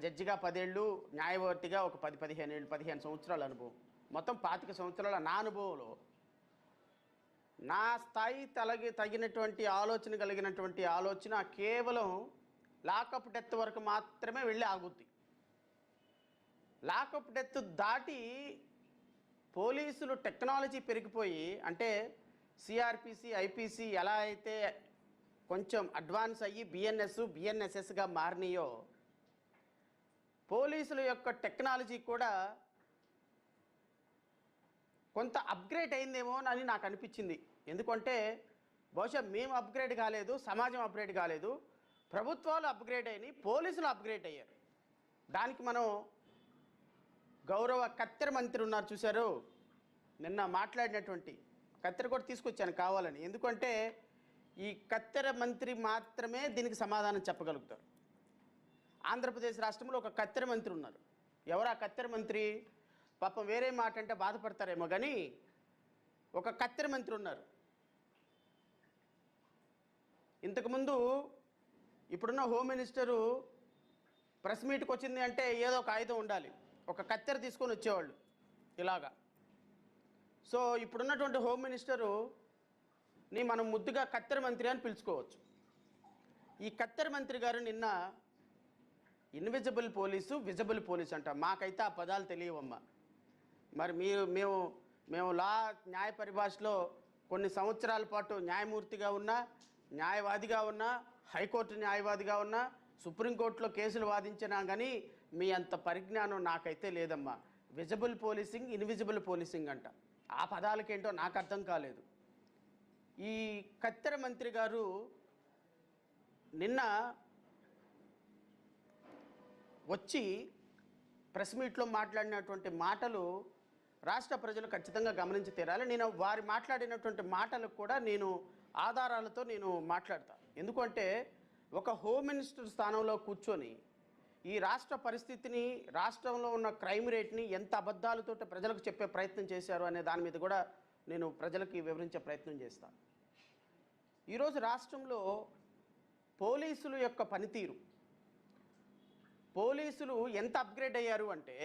జడ్జిగా 10 ఏళ్ళు, న్యాయమూర్తిగా ఒక 10-15 ఏళ్ళు, 15 సంవత్సరాల అనుభవం. మొత్తం 25 సంవత్సరాల నా అనుభవంలో నా స్థాయి తగినటువంటి ఆలోచన కలిగినటువంటి ఆలోచన కేవలం లాకప్ డెత్ వరకు మాత్రమే వెళ్ళి ఆగుద్ది. లాకప్ డెత్ దాటి పోలీసులు టెక్నాలజీ పెరిగిపోయి, అంటే సిఆర్పిసి, ఐపీసీ ఎలా అయితే కొంచెం అడ్వాన్స్ అయ్యి బిఎన్ఎస్ఎస్గా మారినాయో, పోలీసుల యొక్క టెక్నాలజీ కూడా కొంత అప్గ్రేడ్ అయిందేమో అని నాకు అనిపించింది. ఎందుకంటే బహుశా మేము అప్గ్రేడ్ కాలేదు, సమాజం అప్గ్రేడ్ కాలేదు, ప్రభుత్వాలు అప్గ్రేడ్ అయినాయి, పోలీసులు అప్గ్రేడ్ అయ్యారు. దానికి మనం గౌరవ కత్తెర మంత్రి ఉన్నారు చూశారు, నిన్న మాట్లాడినటువంటి కత్తెర కూడా తీసుకొచ్చాను కావాలని. ఎందుకంటే ఈ కత్తెర మంత్రి మాత్రమే దీనికి సమాధానం చెప్పగలుగుతారు. ఆంధ్రప్రదేశ్ రాష్ట్రంలో ఒక కత్తెర మంత్రి ఉన్నారు. ఎవరు ఆ కత్తెర మంత్రి? పాపం వేరే మాట అంటే బాధపడతారేమో కానీ ఒక కత్తెర మంత్రి ఉన్నారు. ఇంతకుముందు ఇప్పుడున్న హోమ్ మినిస్టరు ప్రెస్ మీట్కి వచ్చింది అంటే ఏదో ఒక ఆయుధం ఉండాలి, ఒక కత్తెర తీసుకొని వచ్చేవాళ్ళు ఇలాగా. సో ఇప్పుడున్నటువంటి హోమ్ మినిస్టరుని మనం ముద్దుగా కత్తెర మంత్రి అని పిలుచుకోవచ్చు. ఈ కత్తెర మంత్రి గారు నిన్న ఇన్విజిబుల్ పోలీసు, విజిబుల్ పోలీసు అంట. మాకైతే ఆ పదాలు తెలియవమ్మా. మరి మేము న్యాయ పరిభాషలో కొన్ని సంవత్సరాల పాటు న్యాయమూర్తిగా ఉన్నా, న్యాయవాదిగా ఉన్నా, హైకోర్టు న్యాయవాదిగా ఉన్నా, సుప్రీంకోర్టులో కేసులు వాదించినా కానీ మీ అంత పరిజ్ఞానం నాకైతే లేదమ్మా. విజిబుల్ పోలీసింగ్, ఇన్విజిబుల్ పోలీసింగ్ అంట. ఆ పదాలకేంటో నాకు అర్థం కాలేదు. ఈ కత్తెర మంత్రి గారు నిన్న వచ్చి ప్రెస్ మీట్లో మాట్లాడినటువంటి మాటలు రాష్ట్ర ప్రజలు ఖచ్చితంగా గమనించి తీరాలి. నేను వారి మాట్లాడినటువంటి మాటలకు కూడా నేను ఆధారాలతో నేను మాట్లాడతాను. ఎందుకంటే ఒక హోమ్ మినిస్టర్ స్థానంలో కూర్చొని ఈ రాష్ట్ర పరిస్థితిని, రాష్ట్రంలో ఉన్న క్రైమ్ రేట్ని ఎంత అబద్ధాలతో ప్రజలకు చెప్పే ప్రయత్నం చేశారు అనే దాని మీద కూడా నేను ప్రజలకి వివరించే ప్రయత్నం చేస్తాను. ఈరోజు రాష్ట్రంలో పోలీసుల యొక్క పనితీరు, పోలీసులు ఎంత అప్గ్రేడ్ అయ్యారు అంటే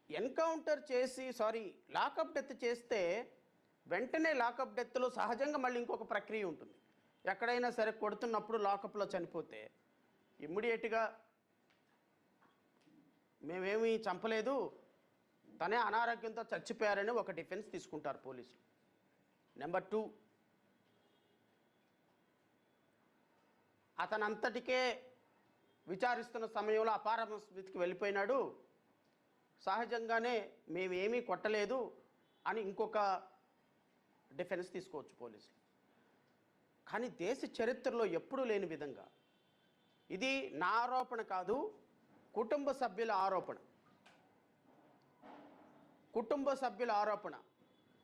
ఎన్కౌంటర్ చేసి లాకప్ డెత్ చేస్తే వెంటనే లాకప్ డెత్లో సహజంగా మళ్ళీ ఇంకొక ప్రక్రియ ఉంటుంది. ఎక్కడైనా సరే కొడుతున్నప్పుడు లాకప్లో చనిపోతే ఇమ్మీడియట్గా మేమేమీ చంపలేదు, తనే అనారోగ్యంతో చచ్చిపోయారని ఒక డిఫెన్స్ తీసుకుంటారు పోలీసులు. నెంబర్ 2, అతనంతటికే విచారిస్తున్న సమయంలో అపార స్థితికి వెళ్ళిపోయినాడు, సహజంగానే మేమేమీ కొట్టలేదు అని ఇంకొక డిఫెన్స్ తీసుకోవచ్చు పోలీసులు. కానీ దేశ చరిత్రలో ఎప్పుడూ లేని విధంగా, ఇది నా ఆరోపణ కాదు, కుటుంబ సభ్యుల ఆరోపణ. కుటుంబ సభ్యుల ఆరోపణ.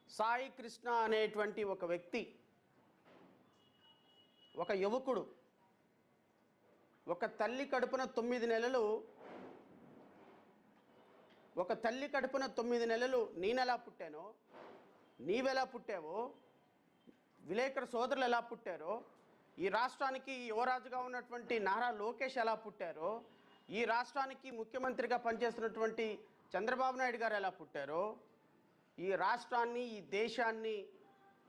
సాయి కృష్ణ అనేటువంటి ఒక వ్యక్తి, ఒక యువకుడు, ఒక తల్లి కడుపున 9 నెలలు, ఒక తల్లి కడుపున 9 నెలలు నేనెలా పుట్టానో, నీవెలా పుట్టావో, విలేకరు సోదరులు ఎలా పుట్టారో, ఈ రాష్ట్రానికి యువరాజుగా ఉన్నటువంటి నారా లోకేష్ ఎలా పుట్టారో, ఈ రాష్ట్రానికి ముఖ్యమంత్రిగా పనిచేస్తున్నటువంటి చంద్రబాబు నాయుడు గారు ఎలా పుట్టారో, ఈ రాష్ట్రాన్ని, ఈ దేశాన్ని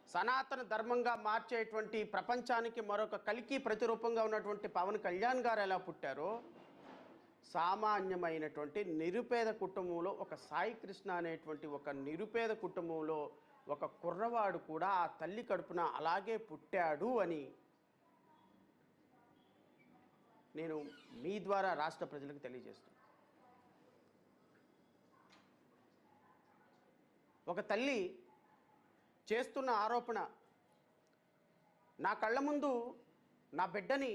సనాతన ధర్మంగా మార్చేటువంటి, ప్రపంచానికి మరొక కలికి ప్రతిరూపంగా ఉన్నటువంటి పవన్ కళ్యాణ్ గారు ఎలా పుట్టారో, సామాన్యమైనటువంటి నిరుపేద కుటుంబంలో ఒక సాయి కృష్ణ అనేటువంటి ఒక నిరుపేద కుటుంబంలో ఒక కుర్రవాడు కూడా ఆ తల్లి కడుపున అలాగే పుట్టాడు అని నేను మీ ద్వారా రాష్ట్ర ప్రజలకు తెలియజేస్తున్నాను. ఒక తల్లి చేస్తున్న ఆరోపణ, నా కళ్ళ ముందు నా బిడ్డని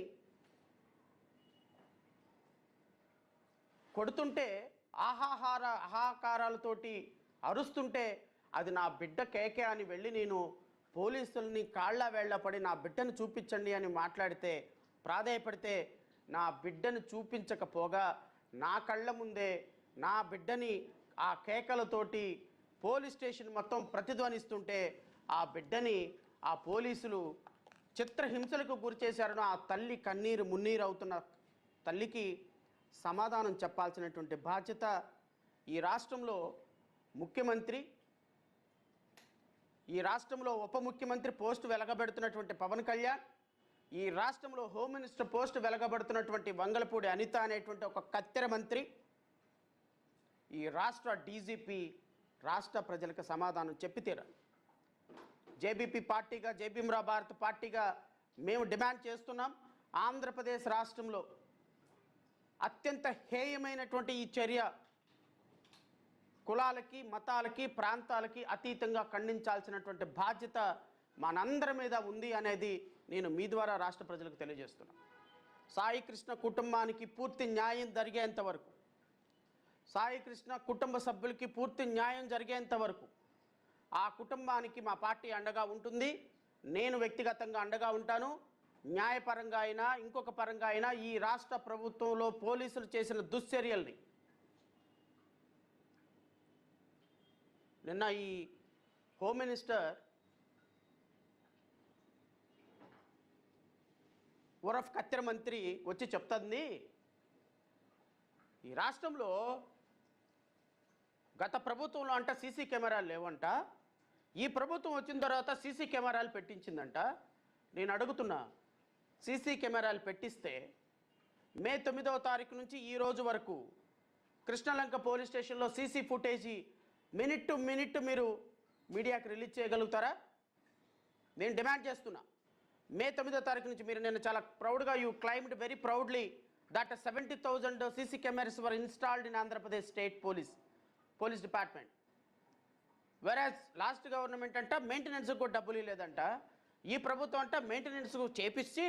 కొడుతుంటే ఆహాకారాలతోటి అరుస్తుంటే అది నా బిడ్డ కేకే అని వెళ్ళి నేను పోలీసుల్ని కాళ్ళ వేళ్లపడి నా బిడ్డను చూపించండి అని మాట్లాడితే, ప్రాధేయపడితే నా బిడ్డను చూపించకపోగా నా కళ్ళ ముందే నా బిడ్డని ఆ కేకలతోటి పోలీస్ స్టేషన్ మొత్తం ప్రతిధ్వనిస్తుంటే ఆ బిడ్డని ఆ పోలీసులు చిత్రహింసలకు గురి చేశారని ఆ తల్లి కన్నీరు మున్నీరు అవుతున్న తల్లికి సమాధానం చెప్పాల్సినటువంటి బాధ్యత ఈ రాష్ట్రంలో ముఖ్యమంత్రి, ఈ రాష్ట్రంలో ఉప ముఖ్యమంత్రి పోస్టు వెలగబెడుతున్నటువంటి పవన్ కళ్యాణ్, ఈ రాష్ట్రంలో హోమ్ మినిస్టర్ పోస్టు వెలగబడుతున్నటువంటి వంగలపూడి అనిత అనేటువంటి ఒక కత్తెర మంత్రి, ఈ రాష్ట్ర డీజీపీ రాష్ట్ర ప్రజలకు సమాధానం చెప్పి తీరాలి. జేబీపీ పార్టీగా, జై భీమ్రా భారత్ పార్టీగా మేము డిమాండ్ చేస్తున్నాం. ఆంధ్రప్రదేశ్ రాష్ట్రంలో అత్యంత హేయమైనటువంటి ఈ చర్య కులాలకి, మతాలకి, ప్రాంతాలకి అతీతంగా ఖండించాల్సినటువంటి బాధ్యత మనందరి మీద ఉంది అనేది నేను మీ ద్వారా రాష్ట్ర ప్రజలకు తెలియజేస్తున్నాను. సాయి కృష్ణ కుటుంబానికి పూర్తి న్యాయం జరిగేంత వరకు, సాయి కృష్ణ కుటుంబ సభ్యులకి పూర్తి న్యాయం జరిగేంత వరకు ఆ కుటుంబానికి మా పార్టీ అండగా ఉంటుంది. నేను వ్యక్తిగతంగా అండగా ఉంటాను. న్యాయపరంగా అయినా ఇంకొక పరంగా అయినా ఈ రాష్ట్ర ప్రభుత్వంలో పోలీసులు చేసిన దుశ్చర్యల్ని, నిన్న ఈ హోమ్ మినిస్టర్ ఉరఫ్ కత్తెర మంత్రి వచ్చి చెప్తుంది, ఈ రాష్ట్రంలో గత ప్రభుత్వంలో అంట సీసీ కెమెరాలు లేవంట, ఈ ప్రభుత్వం వచ్చిన తర్వాత సీసీ కెమెరాలు పెట్టించిందంట. నేను అడుగుతున్నా, సీసీ కెమెరాలు పెట్టిస్తే మే 9వ తారీఖు నుంచి ఈ రోజు వరకు కృష్ణలంక పోలీస్ స్టేషన్లో CC footage minute to minute మీరు మీడియాకి రిలీజ్ చేయగలుగుతారా? నేను డిమాండ్ చేస్తున్నా. మే 9వ తారీఖు నుంచి మీరు, నేను చాలా ప్రౌడ్గా, you claimed very proudly that 70,000 CC cameras were installed in Andhra Pradesh state police department. వెరాజ్ లాస్ట్ గవర్నమెంట్ అంట మెయింటెనెన్స్కి కూడా డబ్బులు లేదంట. ఈ ప్రభుత్వం అంట మెయింటెనెన్స్ చేపించి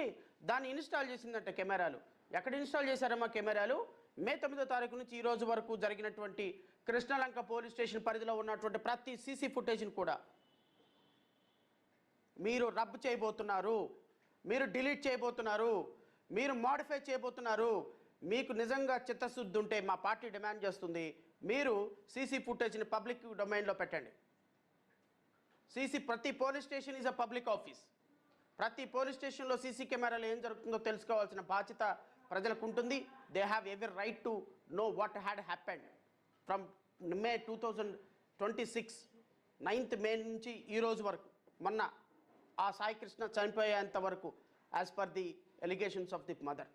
దాన్ని ఇన్స్టాల్ చేసిందంట కెమెరాలు. ఎక్కడ ఇన్స్టాల్ చేశారమ్మా కెమెరాలు? మే 9వ తారీఖు నుంచి ఈ రోజు వరకు జరిగినటువంటి కృష్ణలంక పోలీస్ స్టేషన్ పరిధిలో ఉన్నటువంటి ప్రతి సీసీ ఫుటేజ్ని కూడా మీరు రబ్ చేయబోతున్నారు, మీరు డిలీట్ చేయబోతున్నారు, మీరు మోడిఫై చేయబోతున్నారు. మీకు నిజంగా చిత్తశుద్ధి ఉంటే మా పార్టీ డిమాండ్ చేస్తుంది, మీరు సీసీ ఫుటేజ్ని పబ్లిక్ డొమైన్లో పెట్టండి. ప్రతి police station is a public office. ప్రతి పోలీస్ స్టేషన్లో సీసీ కెమెరాలు ఏం జరుగుతుందో తెలుసుకోవాల్సిన బాధ్యత ప్రజలకు ఉంటుంది. They have every right to know what had happened from May 2026 9th మే నుంచి ఈ రోజు వరకు, మొన్న ఆ సాయి కృష్ణ చనిపోయేంత వరకు, as per the allegations of the mother.